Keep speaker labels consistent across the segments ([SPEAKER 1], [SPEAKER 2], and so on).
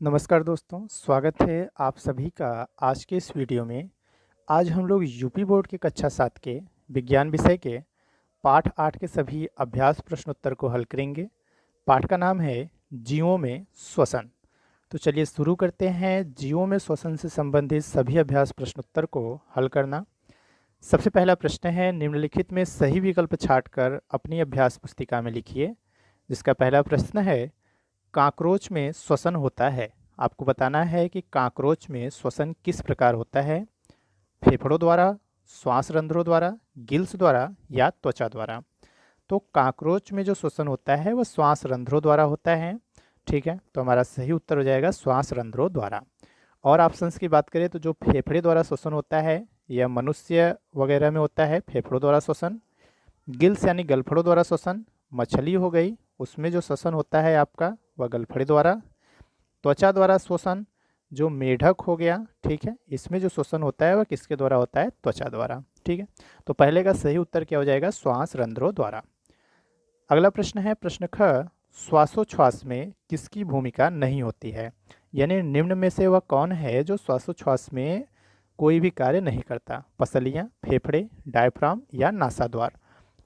[SPEAKER 1] नमस्कार दोस्तों, स्वागत है आप सभी का आज के इस वीडियो में। आज हम लोग यूपी बोर्ड की कक्षा 7 के विज्ञान विषय के पाठ 8 के सभी अभ्यास प्रश्नोत्तर को हल करेंगे। पाठ का नाम है जीवों में श्वसन। तो चलिए शुरू करते हैं जीवों में श्वसन से संबंधित सभी अभ्यास प्रश्नोत्तर को हल करना। सबसे पहला प्रश्न है, निम्नलिखित में सही विकल्प छांटकर अपनी अभ्यास पुस्तिका में लिखिए। जिसका पहला प्रश्न है, काकरोच में श्वसन होता है। आपको बताना है कि काकरोच में श्वसन किस प्रकार होता है। फेफड़ों द्वारा, श्वास रंध्रों द्वारा, गिल्स द्वारा या त्वचा द्वारा। तो काकरोच में जो श्वसन होता है वह श्वास रंध्रों द्वारा होता है। ठीक है, तो हमारा सही उत्तर हो जाएगा श्वास रंध्रों द्वारा। और ऑप्शंस की बात करें तो जो फेफड़े द्वारा श्वसन होता है यह मनुष्य वगैरह में होता है, फेफड़ों द्वारा श्वसन। गिल्स यानी गलफड़ों द्वारा श्वसन मछली हो गई, उसमें जो श्वसन होता है आपका वह गलफड़े द्वारा। त्वचा द्वारा श्वसन जो मेढक हो गया, ठीक है, इसमें जो श्वसन होता है वह किसके द्वारा होता है? त्वचा द्वारा। ठीक है, तो पहले का सही उत्तर क्या हो जाएगा? श्वास रंध्रों द्वारा। अगला प्रश्न है प्रश्न ख, श्वासोच्छ्वास में किसकी भूमिका नहीं होती है? यानी निम्न में से वह कौन है जो श्वासोच्छ्वास में कोई भी कार्य नहीं करता? पसलियां, फेफड़े, डायफ्राम या नासाद्वार।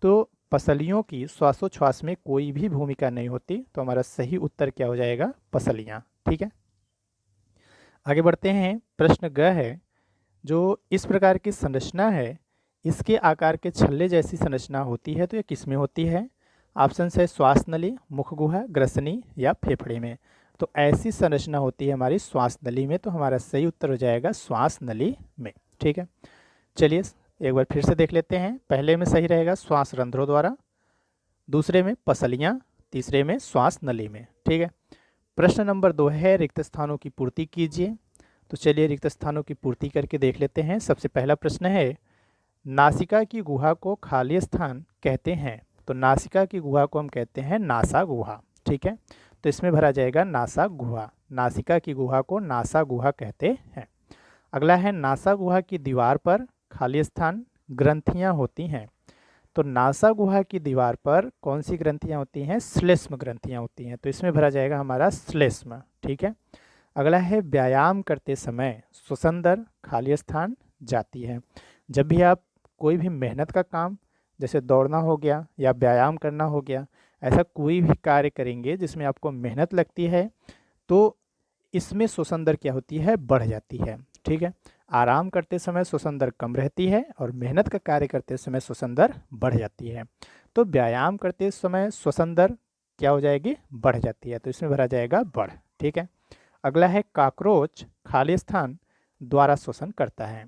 [SPEAKER 1] तो पसलियों की श्वासोच्छ्वास में कोई भी भूमिका नहीं होती, तो हमारा सही उत्तर क्या हो जाएगा? पसलियां। ठीक है, आगे बढ़ते हैं। प्रश्न ग है, जो इस प्रकार की संरचना है इसके आकार के छल्ले जैसी संरचना होती है, तो ये किस में होती है? ऑप्शन है श्वास नली, मुख गुहा, ग्रसनी या फेफड़े में। तो ऐसी संरचना होती है हमारी श्वास नली में, तो हमारा सही उत्तर हो जाएगा श्वास नली में। ठीक है, चलिए एक बार फिर से देख लेते हैं। पहले में सही रहेगा श्वास रंध्रों द्वारा, दूसरे में पसलियां, तीसरे में श्वास नली में। ठीक है, प्रश्न नंबर 2 है, रिक्त स्थानों की पूर्ति कीजिए। तो चलिए रिक्त स्थानों की पूर्ति करके देख लेते हैं। सबसे पहला प्रश्न है, नासिका की गुहा को खाली स्थान कहते हैं। तो नासिका की गुहा को हम कहते हैं नासा गुहा। ठीक है, तो इसमें भरा जाएगा नासा गुहा। नासिका की गुहा को नासा गुहा कहते हैं। अगला है, नासा गुहा की दीवार पर खाली स्थान ग्रंथियां होती हैं। तो नासा गुहा की दीवार पर कौन सी ग्रंथियां होती हैं? श्लेष्म ग्रंथियां होती हैं, तो इसमें भरा जाएगा हमारा श्लेष्म। ठीक है, अगला है, व्यायाम करते समय श्वसन दर खाली स्थान जाती है। जब भी आप कोई भी मेहनत का काम, जैसे दौड़ना हो गया या व्यायाम करना हो गया, ऐसा कोई भी कार्य करेंगे जिसमें आपको मेहनत लगती है, तो इसमें श्वसन दर क्या होती है? बढ़ जाती है। ठीक है, आराम करते समय श्वसन दर कम रहती है और मेहनत का कार्य करते समय श्वसन दर बढ़ जाती है। तो व्यायाम करते समय श्वसन दर क्या हो जाएगी? बढ़ जाती है, तो इसमें भरा जाएगा बढ़। ठीक है, अगला है, काकरोच खाली स्थान द्वारा श्वसन करता है।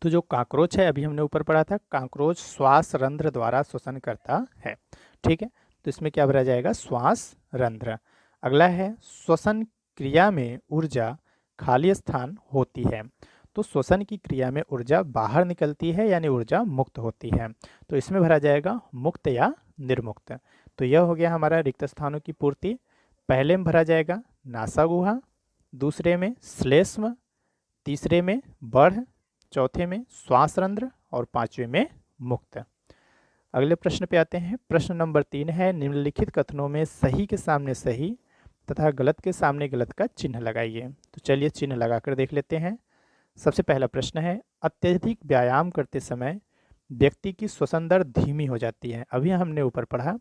[SPEAKER 1] तो जो काकरोच है, अभी हमने ऊपर पढ़ा था, काकरोच श्वास रंध्र द्वारा श्वसन करता है। ठीक है, तो इसमें क्या भरा जाएगा? श्वास रंध्र। अगला है, श्वसन क्रिया में ऊर्जा खाली स्थान होती है। तो श्वसन की क्रिया में ऊर्जा बाहर निकलती है, यानी ऊर्जा मुक्त होती है, तो इसमें भरा जाएगा मुक्त या निर्मुक्त। तो यह हो गया हमारा रिक्त स्थानों की पूर्ति। पहले में भरा जाएगा नासा गुहा, दूसरे में श्लेष्म, तीसरे में बढ़, चौथे में श्वास रंध्र और पांचवे में मुक्त। अगले प्रश्न पे आते हैं। प्रश्न नंबर 3 है, निम्नलिखित कथनों में सही के सामने सही तथा गलत के सामने गलत का चिन्ह लगाइए। तो चलिए चिन्ह लगाकर देख लेते हैं। सबसे पहला प्रश्न है, अत्यधिक व्यायाम करते समय व्यक्ति की श्वसन दर धीमी हो जाती है। अभी हमने ऊपर पढ़ा,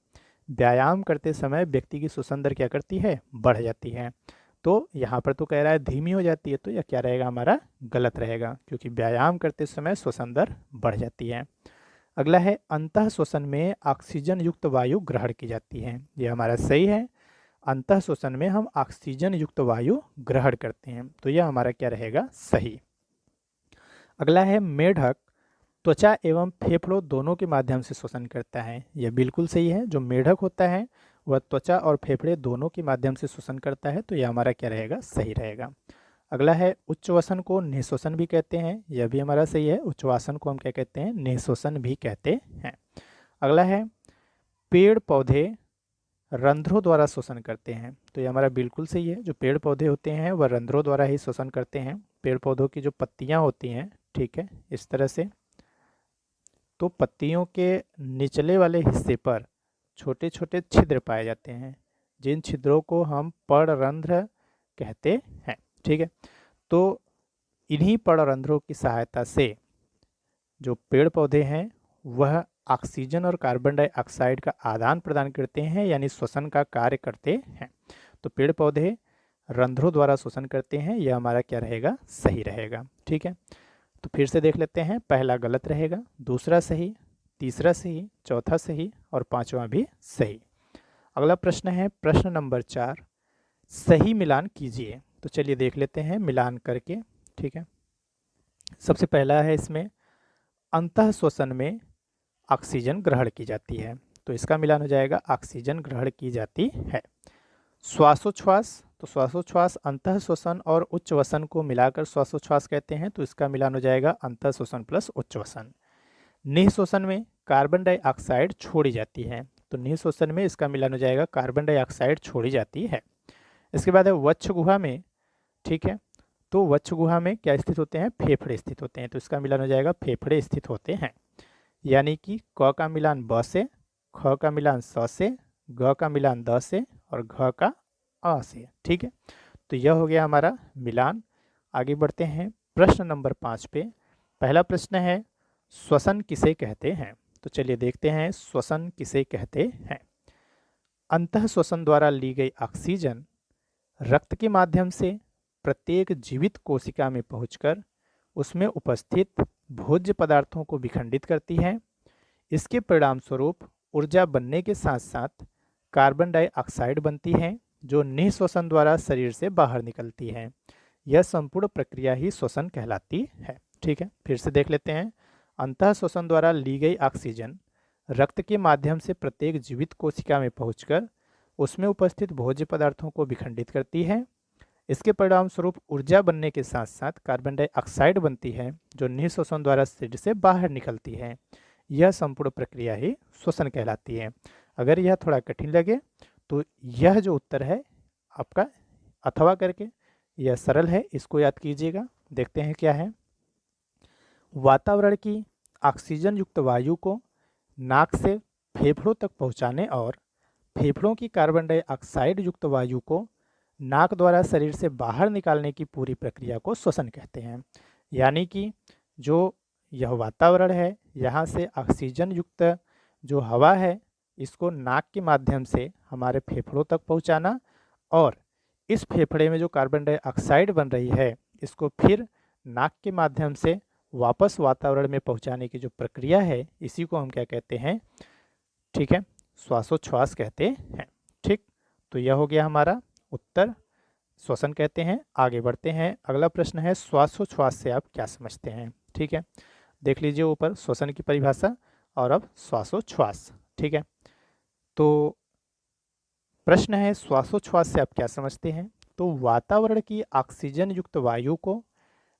[SPEAKER 1] व्यायाम करते समय व्यक्ति की श्वसन दर क्या करती है? बढ़ जाती है। तो यहाँ पर तो कह रहा है धीमी हो जाती है, तो यह क्या रहेगा? हमारा गलत रहेगा, क्योंकि व्यायाम करते समय श्वसन दर बढ़ जाती है। अगला है, अंतः श्वसन में ऑक्सीजन युक्त वायु ग्रहण की जाती है। यह हमारा सही है, अंतः श्वसन में हम ऑक्सीजन युक्त वायु ग्रहण करते हैं, तो यह हमारा क्या रहेगा? सही। अगला है, मेढक त्वचा एवं फेफड़ों दोनों के माध्यम से श्वसन करता है। यह बिल्कुल सही है, जो मेढक होता है वह त्वचा और फेफड़े दोनों के माध्यम से श्वसन करता है, तो यह हमारा क्या रहेगा? सही रहेगा। अगला है, उच्चवसन को निःश्वसन भी कहते हैं। यह भी हमारा सही है, उच्चवासन को हम क्या कहते हैं? निःश्वसन भी कहते हैं। अगला है, पेड़ पौधे रंध्रों द्वारा श्वसन करते हैं। तो ये हमारा बिल्कुल सही है, जो पेड़ पौधे होते हैं वह रंध्रों द्वारा ही श्वसन करते हैं। पेड़ पौधों की जो पत्तियां होती हैं, ठीक है, इस तरह से, तो पत्तियों के निचले वाले हिस्से पर छोटे छोटे छिद्र पाए जाते हैं, जिन छिद्रों को हम पर्णरंध्र कहते हैं। ठीक है, तो इन्हीं पर्णरंध्रों की सहायता से जो पेड़ पौधे हैं वह ऑक्सीजन और कार्बन डाइऑक्साइड का आदान प्रदान करते हैं, यानी श्वसन का कार्य करते हैं। तो पेड़ पौधे रंध्रों द्वारा श्वसन करते हैं, यह हमारा क्या रहेगा, सही रहेगा। ठीक है, तो फिर से देख लेते हैं। पहला गलत रहेगा, दूसरा सही, तीसरा सही, चौथा सही और पांचवा भी सही। अगला प्रश्न है प्रश्न नंबर 4, सही मिलान कीजिए। तो चलिए देख लेते हैं मिलान करके। ठीक है, सबसे पहला है इसमें अंतः श्वसन में ऑक्सीजन ग्रहण की जाती है, तो इसका मिलान हो जाएगा ऑक्सीजन ग्रहण की जाती है। श्वासोच्छ्वास, तो श्वासोच्छ्वास अंतः श्वसन और उच्च वसन को मिलाकर श्वासोच्छ्वास कहते हैं, तो इसका मिलान हो जाएगा अंतः श्वसन प्लस उच्च वसन। निःश्वसन में कार्बन डाइऑक्साइड छोड़ी जाती है, तो निःश्वसन में इसका मिलान हो जाएगा कार्बन डाइऑक्साइड छोड़ी जाती है। इसके बाद है वक्ष गुहा में। ठीक है, तो वक्ष गुहा में क्या स्थित होते हैं, फेफड़े स्थित होते हैं, तो इसका मिलान हो जाएगा फेफड़े स्थित होते हैं। यानी कि क का मिलान ब से, ख का मिलान स से, ग का मिलान द से और घ का अ से। ठीक है, तो यह हो गया हमारा मिलान। आगे बढ़ते हैं प्रश्न नंबर 5 पे। पहला प्रश्न है श्वसन किसे कहते हैं। तो चलिए देखते हैं श्वसन किसे कहते हैं। अंतः श्वसन द्वारा ली गई ऑक्सीजन रक्त के माध्यम से प्रत्येक जीवित कोशिका में पहुंचकर उसमें उपस्थित भोज्य पदार्थों को विखंडित करती है। इसके परिणाम स्वरूप ऊर्जा बनने के साथ साथ कार्बन डाइऑक्साइड बनती है, जो निःश्वसन द्वारा शरीर से बाहर निकलती है। यह संपूर्ण प्रक्रिया ही श्वसन कहलाती है। ठीक है, फिर से देख लेते हैं। अंतः श्वसन द्वारा ली गई ऑक्सीजन रक्त के माध्यम से प्रत्येक जीवित कोशिका में पहुंचकर उसमें उपस्थित भोज्य पदार्थों को विखंडित करती है। इसके परिणाम स्वरूप ऊर्जा बनने के साथ साथ कार्बन डाइऑक्साइड बनती है, जो निःश्वसन द्वारा शरीर से बाहर निकलती है। यह संपूर्ण प्रक्रिया ही श्वसन कहलाती है। अगर यह थोड़ा कठिन लगे तो यह जो उत्तर है आपका अथवा करके, यह सरल है, इसको याद कीजिएगा। देखते हैं क्या है। वातावरण की ऑक्सीजन युक्त वायु को नाक से फेफड़ों तक पहुंचाने और फेफड़ों की कार्बन डाइऑक्साइड युक्त वायु को नाक द्वारा शरीर से बाहर निकालने की पूरी प्रक्रिया को श्वसन कहते हैं। यानी कि जो यह वातावरण है, यहाँ से ऑक्सीजन युक्त जो हवा है इसको नाक के माध्यम से हमारे फेफड़ों तक पहुँचाना और इस फेफड़े में जो कार्बन डाइऑक्साइड बन रही है इसको फिर नाक के माध्यम से वापस वातावरण में पहुँचाने की जो प्रक्रिया है, इसी को हम क्या कहते हैं, ठीक है, श्वासोच्छ्वास कहते हैं। ठीक, तो यह हो गया हमारा उत्तर, श्वसन कहते हैं। आगे बढ़ते हैं। अगला प्रश्न है श्वासोच्छ्वास से आप क्या समझते हैं। ठीक है, देख लीजिए ऊपर श्वसन की परिभाषा और अब श्वासोच्छ्वास। ठीक है, तो प्रश्न है श्वासोच्छ्वास से आप क्या समझते हैं। तो वातावरण की ऑक्सीजन युक्त वायु को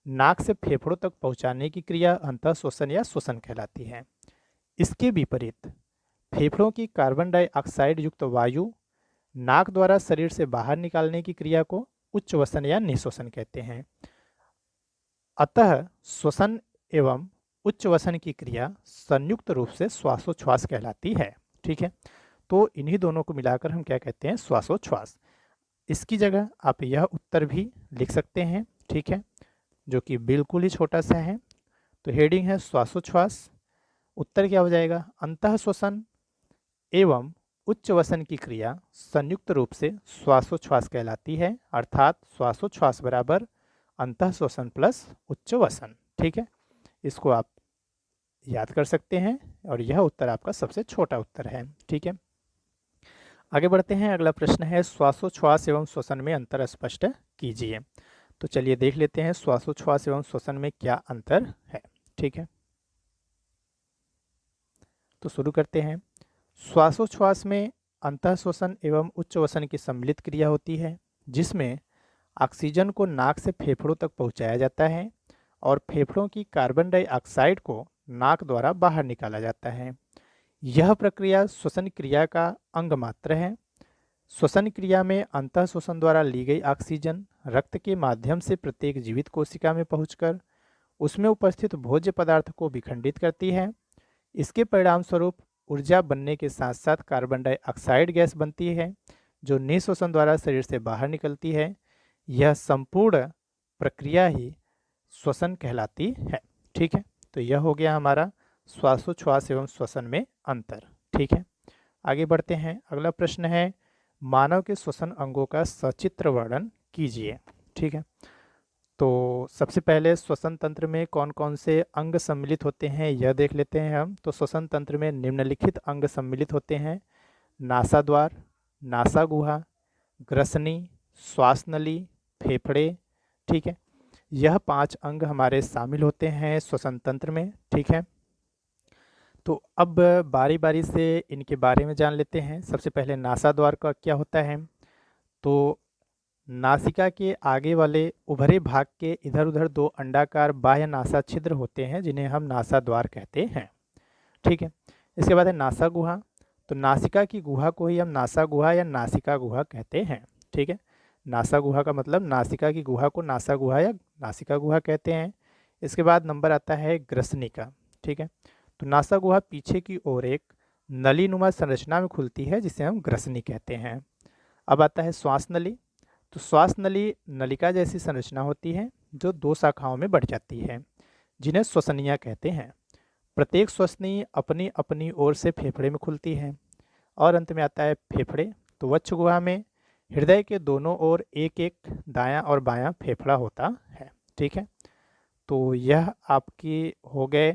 [SPEAKER 1] नाक से फेफड़ों तक पहुंचाने की क्रिया अंतः श्वसन या श्वसन कहलाती है। इसके विपरीत फेफड़ों की कार्बन डाइऑक्साइड युक्त वायु नाक द्वारा शरीर से बाहर निकालने की क्रिया को उच्च वसन या निःश्वसन कहते हैं। अतः श्वसन एवं उच्च वसन की क्रिया संयुक्त रूप से श्वासोच्छ्वास कहलाती है। ठीक है, तो इन्हीं दोनों को मिलाकर हम क्या कहते हैं, श्वासोच्छ्वास। इसकी जगह आप यह उत्तर भी लिख सकते हैं, ठीक है, जो कि बिल्कुल ही छोटा सा है। तो हेडिंग है श्वासोच्छ्वास। उत्तर क्या हो जाएगा, अंतः श्वसन एवं उच्च वसन की क्रिया संयुक्त रूप से श्वासोच्छ्वास कहलाती है, अर्थात श्वासोच्छ्वास बराबर अंतः श्वसन प्लस उच्च वसन। ठीक है, इसको आप याद कर सकते हैं और यह उत्तर आपका सबसे छोटा उत्तर है। ठीक है, आगे बढ़ते हैं। अगला प्रश्न है श्वासोच्छ्वास एवं श्वसन में अंतर स्पष्ट कीजिए। तो चलिए देख लेते हैं श्वासोच्छ्वास एवं श्वसन में क्या अंतर है। ठीक है, तो शुरू करते हैं। श्वासोच्छ्वास में अंतः श्वसन एवं उच्च वसन की सम्मिलित क्रिया होती है, जिसमें ऑक्सीजन को नाक से फेफड़ों तक पहुंचाया जाता है और फेफड़ों की कार्बन डाइऑक्साइड को नाक द्वारा बाहर निकाला जाता है। यह प्रक्रिया श्वसन क्रिया का अंग मात्र है। श्वसन क्रिया में अंतः श्वसन द्वारा ली गई ऑक्सीजन रक्त के माध्यम से प्रत्येक जीवित कोशिका में पहुंचकर उसमें उपस्थित भोज्य पदार्थ को विखंडित करती है। इसके परिणाम स्वरूप ऊर्जा बनने के साथ साथ कार्बन डाइऑक्साइड गैस बनती है, जो निःश्वसन द्वारा शरीर से बाहर निकलती है। यह संपूर्ण प्रक्रिया ही श्वसन कहलाती है। ठीक है, तो यह हो गया हमारा श्वासोच्छ्वास एवं श्वसन में अंतर। ठीक है, आगे बढ़ते हैं। अगला प्रश्न है, मानव के श्वसन अंगों का सचित्र वर्णन कीजिए। ठीक है, तो सबसे पहले श्वसन तंत्र में कौन कौन से अंग सम्मिलित होते हैं यह देख लेते हैं हम। तो श्वसन तंत्र में निम्नलिखित अंग सम्मिलित होते हैं: नासाद्वार, नासागुहा, ग्रसनी, श्वास नली, फेफड़े। ठीक है, यह 5 अंग हमारे शामिल होते हैं श्वसन तंत्र में। ठीक है, तो अब बारी बारी से इनके बारे में जान लेते हैं। सबसे पहले नासाद्वार का क्या होता है। तो नासिका के आगे वाले उभरे भाग के इधर उधर 2 अंडाकार बाह्य नासा छिद्र होते हैं जिन्हें हम नासाद्वार कहते हैं। ठीक है, इसके बाद है नासा गुहा। तो नासिका की गुहा को ही हम नासा गुहा या नासिका गुहा कहते हैं। ठीक है, नासा गुहा का मतलब नासिका की गुहा को नासा गुहा या नासिका गुहा कहते हैं। इसके बाद नंबर आता है ग्रसनी का। ठीक है, तो नासा गुहा पीछे की ओर एक नलीनुमा संरचना में खुलती है जिसे हम ग्रसनी कहते हैं। अब आता है श्वास नली। तो श्वास नली नलिका जैसी संरचना होती है जो 2 शाखाओं में बढ़ जाती है जिन्हें श्वसनिया कहते हैं। प्रत्येक श्वसनी अपनी अपनी ओर से फेफड़े में खुलती है। और अंत में आता है फेफड़े। तो वक्ष गुहा में हृदय के दोनों ओर एक एक दायां और बायां फेफड़ा होता है। ठीक है, तो यह आपकी हो गए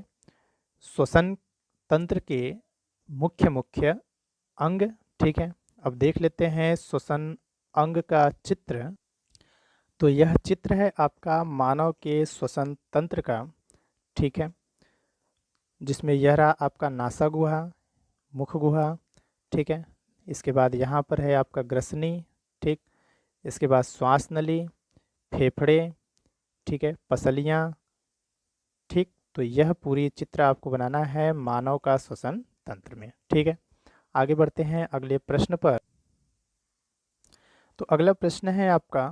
[SPEAKER 1] श्वसन तंत्र के मुख्य मुख्य अंग। ठीक है, अब देख लेते हैं श्वसन अंग का चित्र। तो यह चित्र है आपका मानव के श्वसन तंत्र का। ठीक है, जिसमें यह रहा आपका नासा गुहा, मुख गुहा। ठीक है, इसके बाद यहाँ पर है आपका ग्रसनी। ठीक, इसके बाद श्वास नली, फेफड़े। ठीक है, पसलियाँ। ठीक, तो यह पूरी चित्र आपको बनाना है मानव का श्वसन तंत्र में। ठीक है, आगे बढ़ते हैं अगले प्रश्न पर। तो अगला प्रश्न है आपका,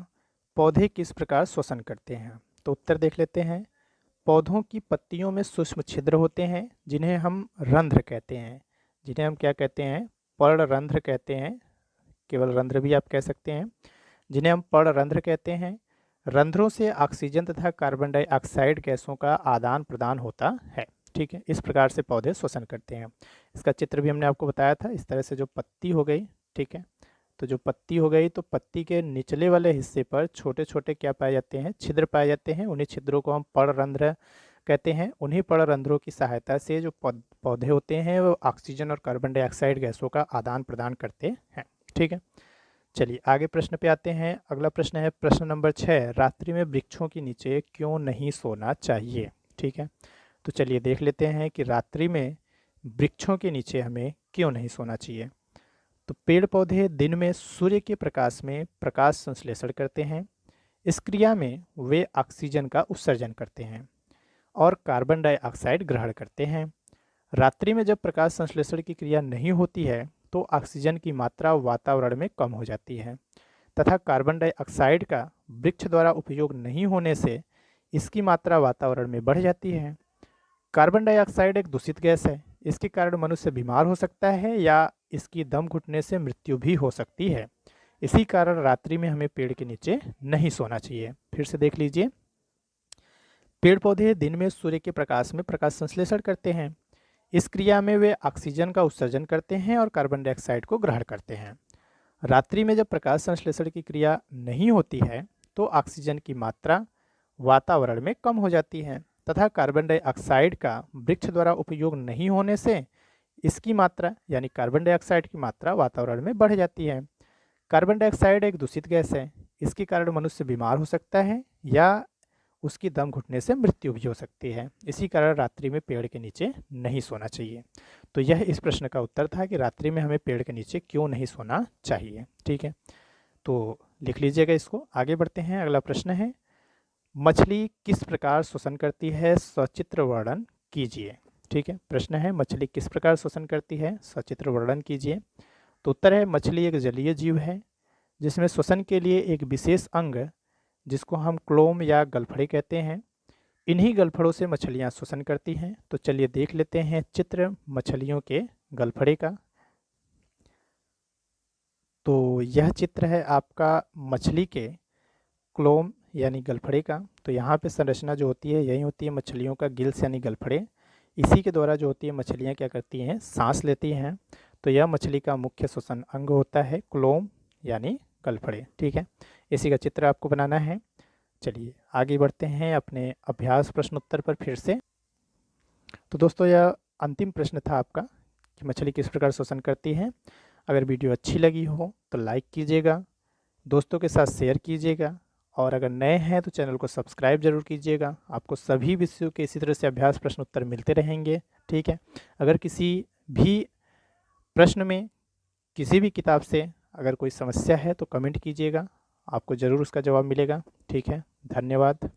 [SPEAKER 1] पौधे किस प्रकार श्वसन करते हैं। तो उत्तर देख लेते हैं। पौधों की पत्तियों में सूक्ष्म छिद्र होते हैं जिन्हें हम रंध्र कहते हैं। जिन्हें हम क्या कहते हैं, पर्णरंध्र कहते हैं। केवल रंध्र भी आप कह सकते हैं, जिन्हें हम पर्णरंध्र कहते हैं। रंध्रों से ऑक्सीजन तथा कार्बन डाइऑक्साइड गैसों का आदान प्रदान होता है। ठीक है, इस प्रकार से पौधे श्वसन करते हैं। इसका चित्र भी हमने आपको बताया था। इस तरह से जो पत्ती हो गई, ठीक है, तो जो पत्ती हो गई, तो पत्ती के निचले वाले हिस्से पर छोटे छोटे क्या पाए जाते हैं, छिद्र पाए जाते हैं। उन्हीं छिद्रों को हम पर्णरंध्र कहते हैं। उन्हीं पर्णरंध्रों की सहायता से जो पौधे होते हैं वो ऑक्सीजन और कार्बन डाइऑक्साइड गैसों का आदान प्रदान करते हैं। ठीक है, चलिए आगे प्रश्न पे आते हैं। अगला प्रश्न है प्रश्न नंबर 6, रात्रि में वृक्षों के नीचे क्यों नहीं सोना चाहिए। ठीक है, तो चलिए देख लेते हैं कि रात्रि में वृक्षों के नीचे हमें क्यों नहीं सोना चाहिए। तो पेड़ पौधे दिन में सूर्य के प्रकाश में प्रकाश संश्लेषण करते हैं। इस क्रिया में वे ऑक्सीजन का उत्सर्जन करते हैं और कार्बन डाइऑक्साइड ग्रहण करते हैं। रात्रि में जब प्रकाश संश्लेषण की क्रिया नहीं होती है तो ऑक्सीजन की मात्रा वातावरण में कम हो जाती है तथा कार्बन डाइऑक्साइड का वृक्ष द्वारा उपयोग नहीं होने से इसकी मात्रा वातावरण में बढ़ जाती है। कार्बन डाइऑक्साइड एक दूषित गैस है। इसके कारण मनुष्य बीमार हो सकता है या इसकी दम घुटने से मृत्यु भी हो सकती है। इसी कारण रात्रि में हमें पेड़ के नीचे नहीं सोना चाहिए। फिर से देख लीजिए, पेड़ पौधे दिन में सूर्य के प्रकाश में प्रकाश संश्लेषण करते हैं। इस क्रिया में वे ऑक्सीजन का उत्सर्जन करते हैं और कार्बन डाइऑक्साइड को ग्रहण करते हैं। रात्रि में जब प्रकाश संश्लेषण की क्रिया नहीं होती है तो ऑक्सीजन की मात्रा वातावरण में कम हो जाती है तथा कार्बन डाइऑक्साइड का वृक्ष द्वारा उपयोग नहीं होने से इसकी मात्रा यानी कार्बन डाइऑक्साइड की मात्रा वातावरण में बढ़ जाती है। कार्बन डाइऑक्साइड एक दूषित गैस है। इसके कारण मनुष्य बीमार हो सकता है या उसकी दम घुटने से मृत्यु भी हो सकती है। इसी कारण रात्रि में पेड़ के नीचे नहीं सोना चाहिए। तो यह इस प्रश्न का उत्तर था कि रात्रि में हमें पेड़ के नीचे क्यों नहीं सोना चाहिए। ठीक है, तो लिख लीजिएगा इसको। आगे बढ़ते हैं। अगला प्रश्न है, मछली किस प्रकार श्वसन करती है, सचित्र वर्णन कीजिए। ठीक है, प्रश्न है मछली किस प्रकार श्वसन करती है, सचित्र वर्णन कीजिए। तो उत्तर है मछली एक जलीय जीव है जिसमें श्वसन के लिए एक विशेष अंग जिसको हम क्लोम या गलफड़े कहते हैं, इन्हीं गलफड़ों से मछलियां श्वसन करती हैं। तो चलिए देख लेते हैं चित्र मछलियों के गलफड़े का। तो यह चित्र है आपका मछली के क्लोम यानी गलफड़े का। तो यहाँ पे संरचना जो होती है यही होती है मछलियों का गिल्स यानी गलफड़े। इसी के द्वारा जो होती है मछलियाँ क्या करती हैं, सांस लेती हैं। तो यह मछली का मुख्य श्वसन अंग होता है क्लोम यानी गलफड़े। ठीक है, इसी का चित्र आपको बनाना है। चलिए आगे बढ़ते हैं अपने अभ्यास प्रश्नोत्तर पर फिर से। तो दोस्तों यह अंतिम प्रश्न था आपका कि मछली किस प्रकार श्वसन करती है। अगर वीडियो अच्छी लगी हो तो लाइक कीजिएगा, दोस्तों के साथ शेयर कीजिएगा, और अगर नए हैं तो चैनल को सब्सक्राइब जरूर कीजिएगा। आपको सभी विषयों के इसी तरह से अभ्यास प्रश्न उत्तर मिलते रहेंगे। ठीक है, अगर किसी भी प्रश्न में किसी भी किताब से अगर कोई समस्या है तो कमेंट कीजिएगा, आपको ज़रूर उसका जवाब मिलेगा। ठीक है, धन्यवाद।